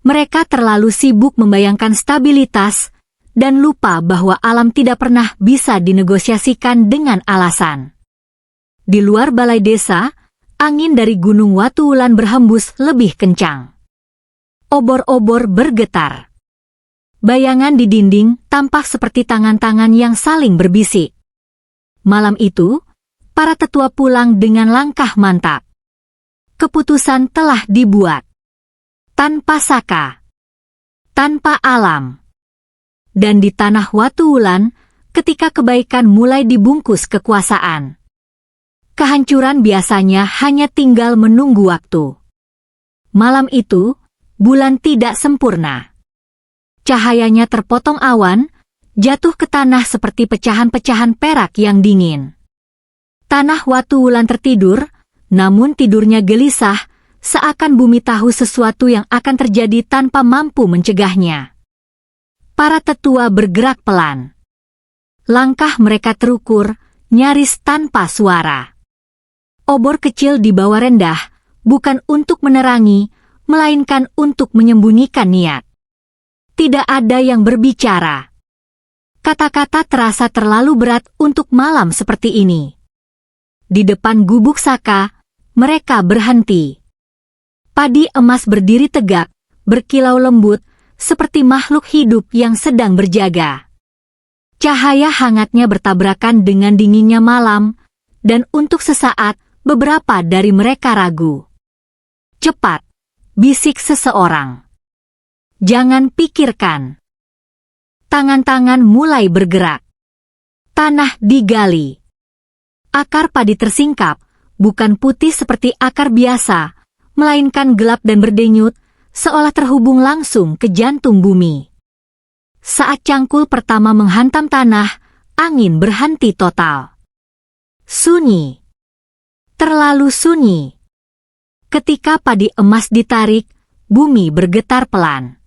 Mereka terlalu sibuk membayangkan stabilitas dan lupa bahwa alam tidak pernah bisa dinegosiasikan dengan alasan. Di luar balai desa, angin dari Gunung Watuwulan berhembus lebih kencang. Obor-obor bergetar. Bayangan di dinding tampak seperti tangan-tangan yang saling berbisik. Malam itu, para tetua pulang dengan langkah mantap. Keputusan telah dibuat. Tanpa Saka. Tanpa alam. Dan di tanah Watuwulan, ketika kebaikan mulai dibungkus kekuasaan. Kehancuran biasanya hanya tinggal menunggu waktu. Malam itu, bulan tidak sempurna. Cahayanya terpotong awan, jatuh ke tanah seperti pecahan-pecahan perak yang dingin. Tanah Watuwulan tertidur, namun tidurnya gelisah, seakan bumi tahu sesuatu yang akan terjadi tanpa mampu mencegahnya. Para tetua bergerak pelan. Langkah mereka terukur, nyaris tanpa suara. Obor kecil di bawah rendah, bukan untuk menerangi, melainkan untuk menyembunyikan niat. Tidak ada yang berbicara. Kata-kata terasa terlalu berat untuk malam seperti ini. Di depan gubuk Saka, mereka berhenti. Padi emas berdiri tegak, berkilau lembut, seperti makhluk hidup yang sedang berjaga. Cahaya hangatnya bertabrakan dengan dinginnya malam, dan untuk sesaat, beberapa dari mereka ragu. Cepat, bisik seseorang. Jangan pikirkan. Tangan-tangan mulai bergerak. Tanah digali. Akar padi tersingkap, bukan putih seperti akar biasa, melainkan gelap dan berdenyut, seolah terhubung langsung ke jantung bumi. Saat cangkul pertama menghantam tanah, angin berhenti total. Sunyi. Terlalu sunyi. Ketika padi emas ditarik, bumi bergetar pelan.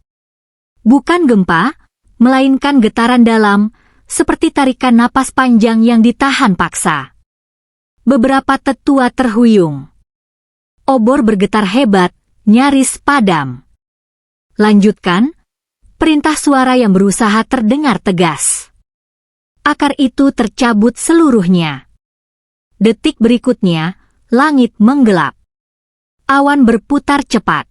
Bukan gempa, melainkan getaran dalam, seperti tarikan napas panjang yang ditahan paksa. Beberapa tetua terhuyung. Obor bergetar hebat, nyaris padam. Lanjutkan, perintah suara yang berusaha terdengar tegas. Akar itu tercabut seluruhnya. Detik berikutnya, langit menggelap. Awan berputar cepat.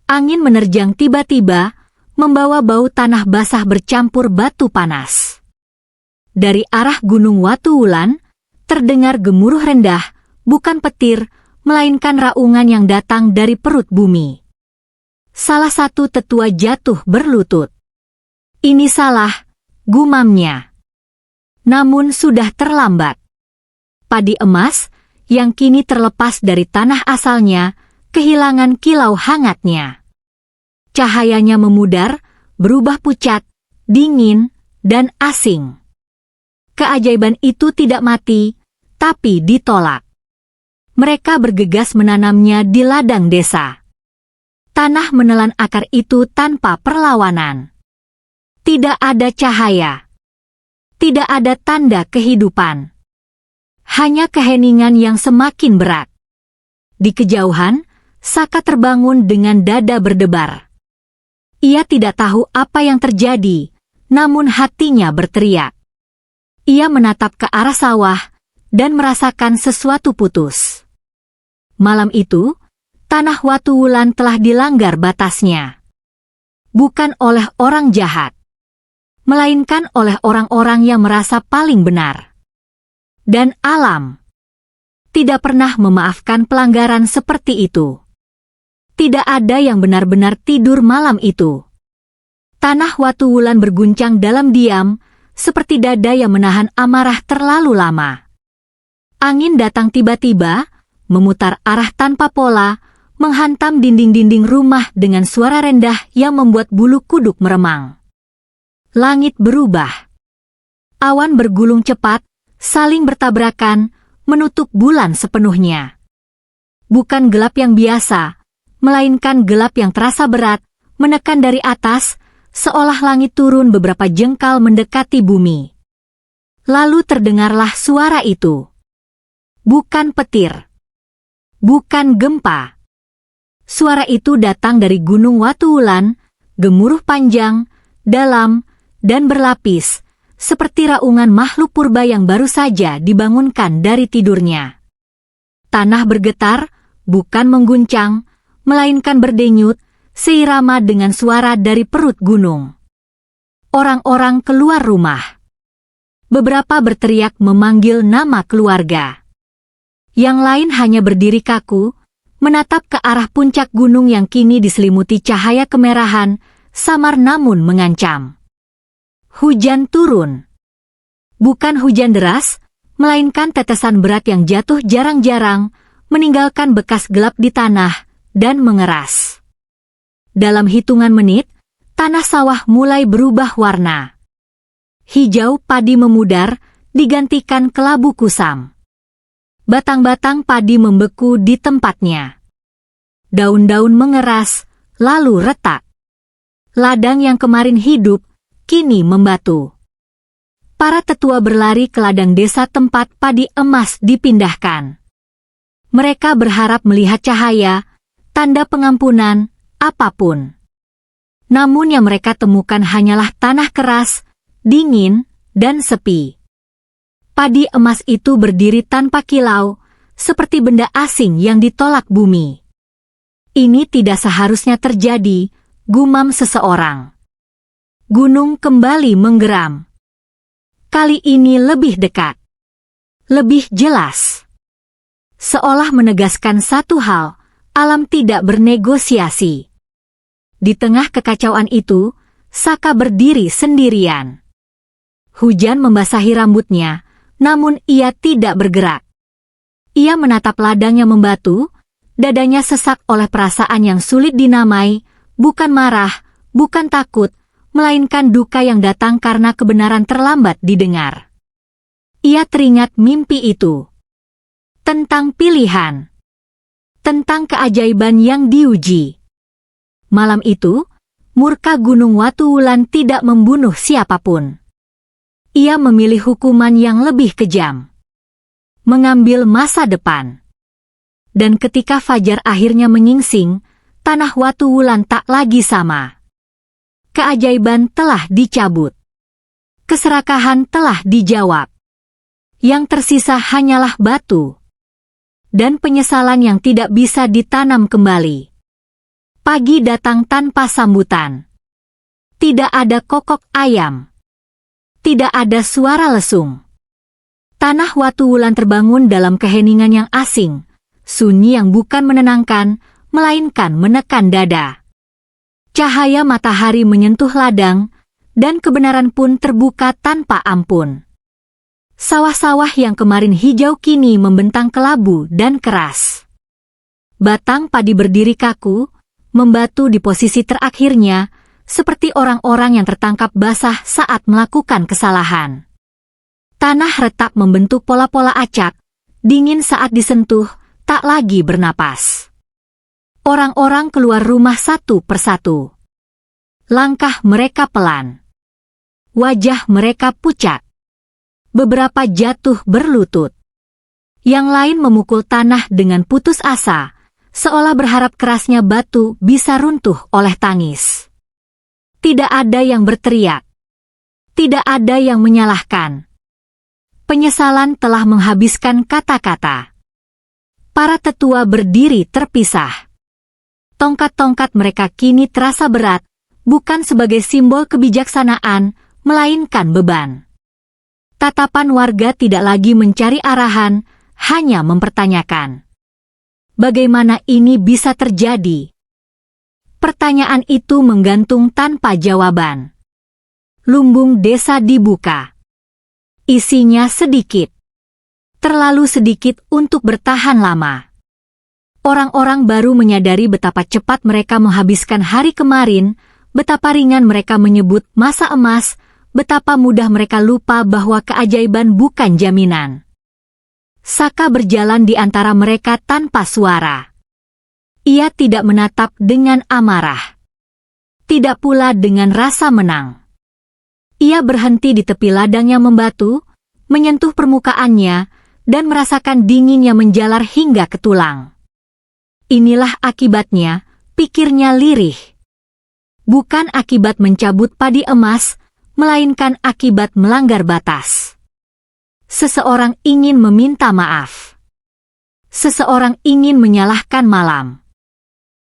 Angin menerjang tiba-tiba, membawa bau tanah basah bercampur batu panas. Dari arah Gunung Watuwulan, terdengar gemuruh rendah, bukan petir, melainkan raungan yang datang dari perut bumi. Salah satu tetua jatuh berlutut. Ini salah, gumamnya. Namun sudah terlambat. Padi emas, yang kini terlepas dari tanah asalnya, kehilangan kilau hangatnya. Cahayanya memudar, berubah pucat, dingin, dan asing. Keajaiban itu tidak mati, tapi ditolak. Mereka bergegas menanamnya di ladang desa. Tanah menelan akar itu tanpa perlawanan. Tidak ada cahaya. Tidak ada tanda kehidupan. Hanya keheningan yang semakin berat. Di kejauhan, Saka terbangun dengan dada berdebar. Ia tidak tahu apa yang terjadi, namun hatinya berteriak. Ia menatap ke arah sawah dan merasakan sesuatu putus. Malam itu, tanah Watu Wulan telah dilanggar batasnya. Bukan oleh orang jahat, melainkan oleh orang-orang yang merasa paling benar. Dan alam tidak pernah memaafkan pelanggaran seperti itu. Tidak ada yang benar-benar tidur malam itu. Tanah Watu Wulan berguncang dalam diam, seperti dada yang menahan amarah terlalu lama. Angin datang tiba-tiba, memutar arah tanpa pola, menghantam dinding-dinding rumah dengan suara rendah yang membuat bulu kuduk meremang. Langit berubah. Awan bergulung cepat, saling bertabrakan, menutup bulan sepenuhnya. Bukan gelap yang biasa, melainkan gelap yang terasa berat, menekan dari atas, seolah langit turun beberapa jengkal mendekati bumi. Lalu terdengarlah suara itu. Bukan petir. Bukan gempa. Suara itu datang dari Gunung Watu Wulan, gemuruh panjang, dalam, dan berlapis, seperti raungan makhluk purba yang baru saja dibangunkan dari tidurnya. Tanah bergetar, bukan mengguncang, melainkan berdenyut, seirama dengan suara dari perut gunung. Orang-orang keluar rumah. Beberapa berteriak memanggil nama keluarga. Yang lain hanya berdiri kaku, menatap ke arah puncak gunung yang kini diselimuti cahaya kemerahan, samar namun mengancam. Hujan turun. Bukan hujan deras, melainkan tetesan berat yang jatuh jarang-jarang, meninggalkan bekas gelap di tanah, dan mengeras. Dalam hitungan menit, tanah sawah mulai berubah warna. Hijau padi memudar, digantikan kelabu kusam. Batang-batang padi membeku di tempatnya. Daun-daun mengeras, lalu retak. Ladang yang kemarin hidup, kini membatu. Para tetua berlari ke ladang desa tempat padi emas dipindahkan. Mereka berharap melihat cahaya, tanda pengampunan, apapun. Namun yang mereka temukan hanyalah tanah keras, dingin, dan sepi. Padi emas itu berdiri tanpa kilau, seperti benda asing yang ditolak bumi. Ini tidak seharusnya terjadi, gumam seseorang. Gunung kembali menggeram. Kali ini lebih dekat. Lebih jelas. Seolah menegaskan satu hal, alam tidak bernegosiasi. Di tengah kekacauan itu, Saka berdiri sendirian. Hujan membasahi rambutnya, namun ia tidak bergerak. Ia menatap ladang yang membatu, dadanya sesak oleh perasaan yang sulit dinamai, bukan marah, bukan takut, melainkan duka yang datang karena kebenaran terlambat didengar. Ia teringat mimpi itu. Tentang pilihan. Tentang keajaiban yang diuji. Malam itu, murka Gunung Watu Wulan tidak membunuh siapapun. Ia memilih hukuman yang lebih kejam. Mengambil masa depan. Dan ketika fajar akhirnya menyingsing, tanah Watu Wulan tak lagi sama. Keajaiban telah dicabut. Keserakahan telah dijawab. Yang tersisa hanyalah batu. Dan penyesalan yang tidak bisa ditanam kembali. Pagi datang tanpa sambutan. Tidak ada kokok ayam. Tidak ada suara lesung. Tanah Watu Wulan terbangun dalam keheningan yang asing, sunyi yang bukan menenangkan, melainkan menekan dada. Cahaya matahari menyentuh ladang, dan kebenaran pun terbuka tanpa ampun. Sawah-sawah yang kemarin hijau kini membentang kelabu dan keras. Batang padi berdiri kaku, membatu di posisi terakhirnya, seperti orang-orang yang tertangkap basah saat melakukan kesalahan. Tanah retak membentuk pola-pola acak, dingin saat disentuh, tak lagi bernapas. Orang-orang keluar rumah satu persatu. Langkah mereka pelan. Wajah mereka pucat. Beberapa jatuh berlutut. Yang lain memukul tanah dengan putus asa, seolah berharap kerasnya batu bisa runtuh oleh tangis. Tidak ada yang berteriak. Tidak ada yang menyalahkan. Penyesalan telah menghabiskan kata-kata. Para tetua berdiri terpisah. Tongkat-tongkat mereka kini terasa berat, bukan sebagai simbol kebijaksanaan, melainkan beban. Tatapan warga tidak lagi mencari arahan, hanya mempertanyakan. Bagaimana ini bisa terjadi? Pertanyaan itu menggantung tanpa jawaban. Lumbung desa dibuka. Isinya sedikit. Terlalu sedikit untuk bertahan lama. Orang-orang baru menyadari betapa cepat mereka menghabiskan hari kemarin, betapa ringan mereka menyebut masa emas, betapa mudah mereka lupa bahwa keajaiban bukan jaminan. Saka berjalan di antara mereka tanpa suara. Ia tidak menatap dengan amarah. Tidak pula dengan rasa menang. Ia berhenti di tepi ladang yang membatu, menyentuh permukaannya, dan merasakan dinginnya menjalar hingga ke tulang. Inilah akibatnya, pikirnya lirih. Bukan akibat mencabut padi emas, melainkan akibat melanggar batas. Seseorang ingin meminta maaf. Seseorang ingin menyalahkan malam.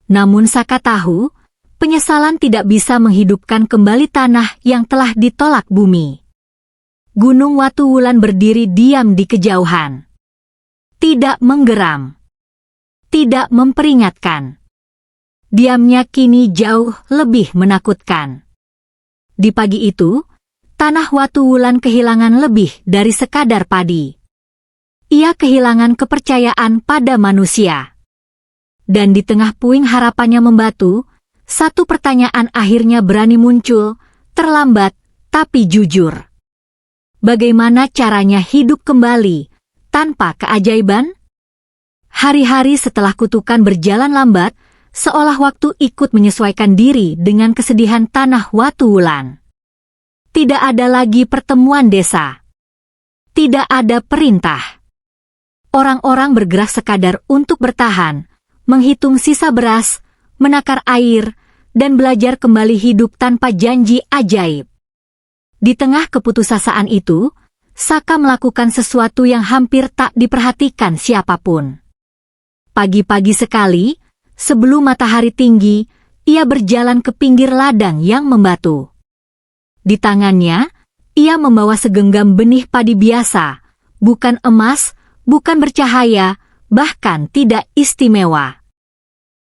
Namun Saka tahu, penyesalan tidak bisa menghidupkan kembali tanah yang telah ditolak bumi. Gunung Watuwulan berdiri diam di kejauhan. Tidak menggeram. Tidak memperingatkan. Diamnya kini jauh lebih menakutkan. Di pagi itu, tanah Watuwulan kehilangan lebih dari sekadar padi. Ia kehilangan kepercayaan pada manusia. Dan di tengah puing harapannya membatu, satu pertanyaan akhirnya berani muncul, terlambat, tapi jujur. Bagaimana caranya hidup kembali, tanpa keajaiban? Hari-hari setelah kutukan berjalan lambat, seolah waktu ikut menyesuaikan diri dengan kesedihan tanah Watuwulan. Tidak ada lagi pertemuan desa. Tidak ada perintah. Orang-orang bergerak sekadar untuk bertahan, menghitung sisa beras, menakar air, dan belajar kembali hidup tanpa janji ajaib. Di tengah keputusasaan itu, Saka melakukan sesuatu yang hampir tak diperhatikan siapapun. Pagi-pagi sekali, sebelum matahari tinggi, ia berjalan ke pinggir ladang yang membatu. Di tangannya, ia membawa segenggam benih padi biasa, bukan emas, bukan bercahaya, bahkan tidak istimewa.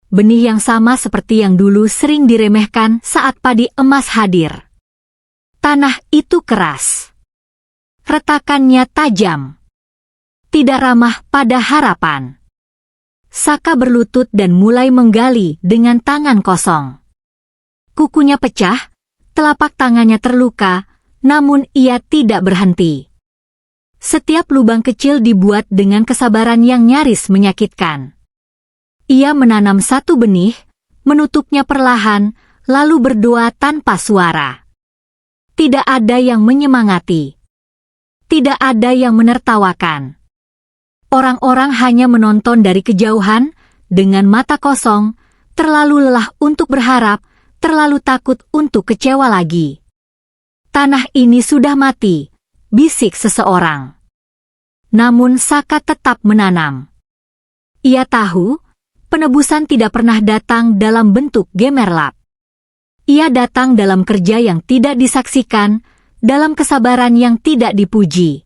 Benih yang sama seperti yang dulu sering diremehkan saat padi emas hadir. Tanah itu keras. Retakannya tajam. Tidak ramah pada harapan. Saka berlutut dan mulai menggali dengan tangan kosong. Kukunya pecah, telapak tangannya terluka, namun ia tidak berhenti. Setiap lubang kecil dibuat dengan kesabaran yang nyaris menyakitkan. Ia menanam satu benih, menutupnya perlahan, lalu berdoa tanpa suara. Tidak ada yang menyemangati. Tidak ada yang menertawakan. Orang-orang hanya menonton dari kejauhan, dengan mata kosong, terlalu lelah untuk berharap, terlalu takut untuk kecewa lagi. Tanah ini sudah mati, bisik seseorang. Namun Saka tetap menanam. Ia tahu, penebusan tidak pernah datang dalam bentuk gemerlap. Ia datang dalam kerja yang tidak disaksikan, dalam kesabaran yang tidak dipuji.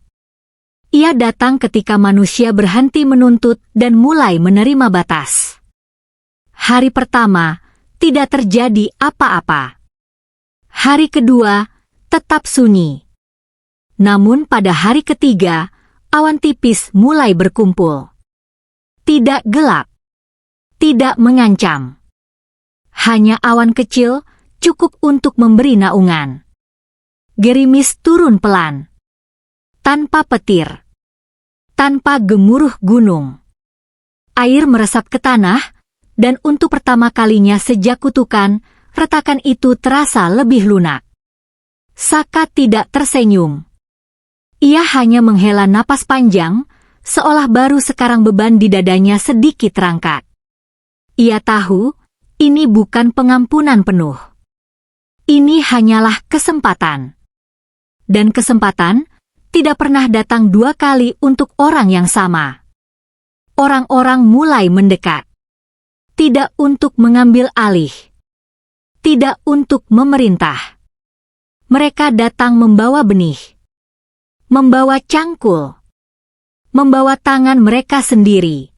Ia datang ketika manusia berhenti menuntut dan mulai menerima batas. Hari pertama, tidak terjadi apa-apa. Hari kedua, tetap sunyi. Namun pada hari ketiga, awan tipis mulai berkumpul. Tidak gelap. Tidak mengancam. Hanya awan kecil, cukup untuk memberi naungan. Gerimis turun pelan. Tanpa petir. Tanpa gemuruh gunung. Air meresap ke tanah, dan untuk pertama kalinya sejak kutukan, retakan itu terasa lebih lunak. Saka tidak tersenyum. Ia hanya menghela napas panjang, seolah baru sekarang beban di dadanya sedikit terangkat. Ia tahu, ini bukan pengampunan penuh. Ini hanyalah kesempatan. Dan kesempatan tidak pernah datang dua kali untuk orang yang sama. Orang-orang mulai mendekat. Tidak untuk mengambil alih. Tidak untuk memerintah. Mereka datang membawa benih. Membawa cangkul. Membawa tangan mereka sendiri.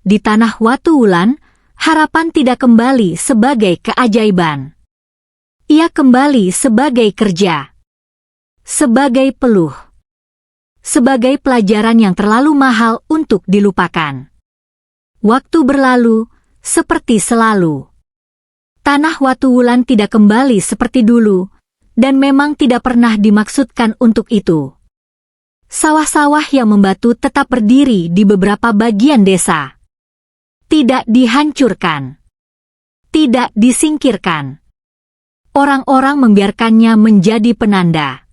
Di tanah Watuwulan, harapan tidak kembali sebagai keajaiban. Ia kembali sebagai kerja. Sebagai peluh. Sebagai pelajaran yang terlalu mahal untuk dilupakan. Waktu berlalu, seperti selalu. Tanah Watuwulan tidak kembali seperti dulu, dan memang tidak pernah dimaksudkan untuk itu. Sawah-sawah yang membatu tetap berdiri di beberapa bagian desa. Tidak dihancurkan. Tidak disingkirkan. Orang-orang membiarkannya menjadi penanda.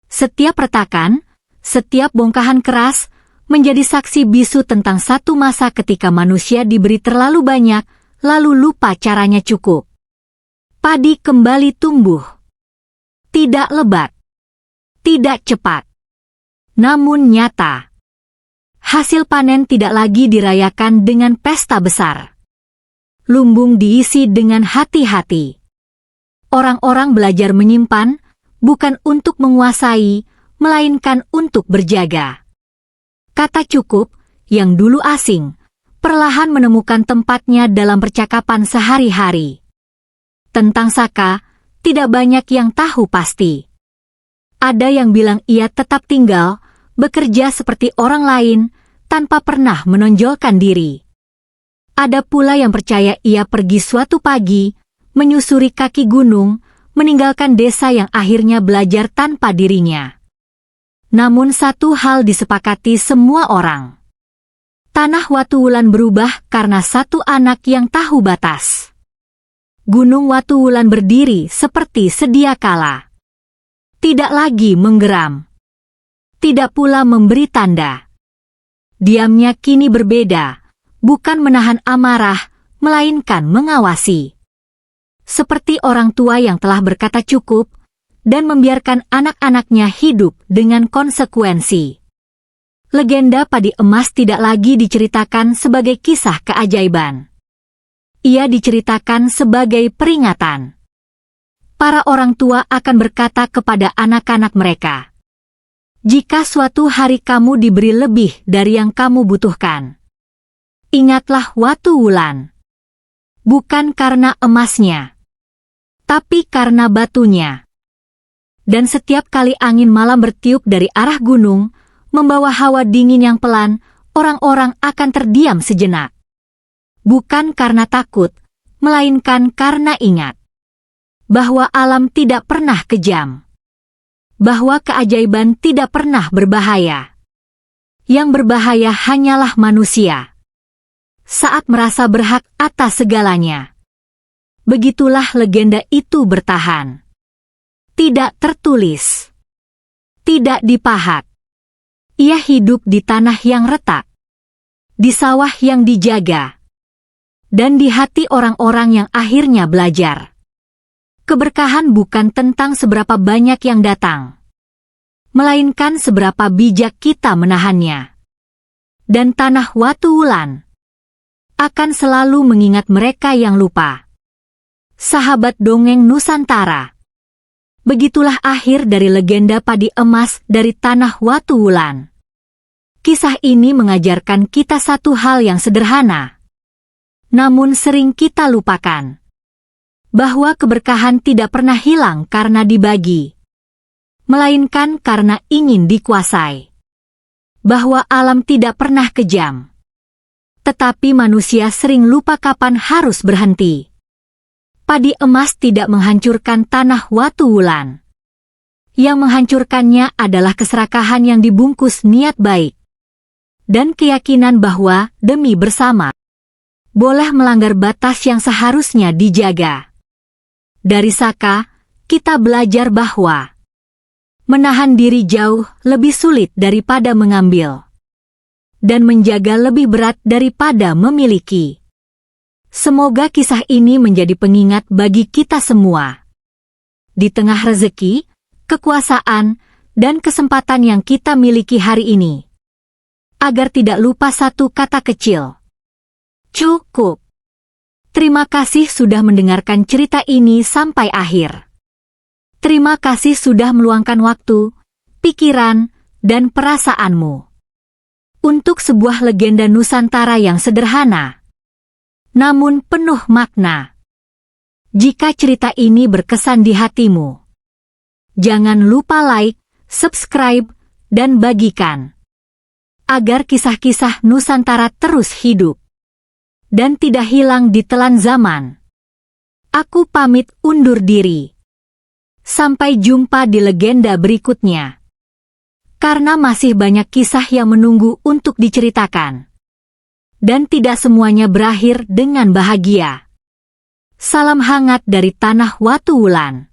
Setiap retakan, setiap bongkahan keras, menjadi saksi bisu tentang satu masa ketika manusia diberi terlalu banyak, lalu lupa caranya cukup. Padi kembali tumbuh. Tidak lebat. Tidak cepat. Namun nyata. Hasil panen tidak lagi dirayakan dengan pesta besar. Lumbung diisi dengan hati-hati. Orang-orang belajar menyimpan, bukan untuk menguasai, melainkan untuk berjaga. Kata cukup, yang dulu asing, perlahan menemukan tempatnya dalam percakapan sehari-hari. Tentang Saka, tidak banyak yang tahu pasti. Ada yang bilang ia tetap tinggal, bekerja seperti orang lain, tanpa pernah menonjolkan diri. Ada pula yang percaya ia pergi suatu pagi, menyusuri kaki gunung, meninggalkan desa yang akhirnya belajar tanpa dirinya. Namun satu hal disepakati semua orang. Tanah Watuwulan berubah karena satu anak yang tahu batas. Gunung Watuwulan berdiri seperti sedia kala. Tidak lagi menggeram. Tidak pula memberi tanda. Diamnya kini berbeda, bukan menahan amarah, melainkan mengawasi. Seperti orang tua yang telah berkata cukup, dan membiarkan anak-anaknya hidup dengan konsekuensi. Legenda padi emas tidak lagi diceritakan sebagai kisah keajaiban. Ia diceritakan sebagai peringatan. Para orang tua akan berkata kepada anak-anak mereka, "Jika suatu hari kamu diberi lebih dari yang kamu butuhkan, ingatlah Watuwulan. Bukan karena emasnya, tapi karena batunya." Dan setiap kali angin malam bertiup dari arah gunung, membawa hawa dingin yang pelan, orang-orang akan terdiam sejenak. Bukan karena takut, melainkan karena ingat bahwa alam tidak pernah kejam. Bahwa keajaiban tidak pernah berbahaya. Yang berbahaya hanyalah manusia. Saat merasa berhak atas segalanya. Begitulah legenda itu bertahan. Tidak tertulis. Tidak dipahat. Ia hidup di tanah yang retak. Di sawah yang dijaga. Dan di hati orang-orang yang akhirnya belajar. Keberkahan bukan tentang seberapa banyak yang datang, melainkan seberapa bijak kita menahannya. Dan tanah Watuwulan akan selalu mengingat mereka yang lupa. Sahabat dongeng Nusantara. Begitulah akhir dari legenda padi emas dari tanah Watuwulan. Kisah ini mengajarkan kita satu hal yang sederhana, namun sering kita lupakan. Bahwa keberkahan tidak pernah hilang karena dibagi, melainkan karena ingin dikuasai. Bahwa alam tidak pernah kejam, tetapi manusia sering lupa kapan harus berhenti. Padi emas tidak menghancurkan tanah watu wulan. Yang menghancurkannya adalah keserakahan yang dibungkus niat baik dan keyakinan bahwa demi bersama boleh melanggar batas yang seharusnya dijaga. Dari Saka, kita belajar bahwa menahan diri jauh lebih sulit daripada mengambil, dan menjaga lebih berat daripada memiliki. Semoga kisah ini menjadi pengingat bagi kita semua. Di tengah rezeki, kekuasaan, dan kesempatan yang kita miliki hari ini, agar tidak lupa satu kata kecil. Cukup. Terima kasih sudah mendengarkan cerita ini sampai akhir. Terima kasih sudah meluangkan waktu, pikiran, dan perasaanmu untuk sebuah legenda Nusantara yang sederhana, namun penuh makna. Jika cerita ini berkesan di hatimu, jangan lupa like, subscribe, dan bagikan, agar kisah-kisah Nusantara terus hidup dan tidak hilang di telan zaman. Aku pamit undur diri. Sampai jumpa di legenda berikutnya. Karena masih banyak kisah yang menunggu untuk diceritakan. Dan tidak semuanya berakhir dengan bahagia. Salam hangat dari tanah watu wulan.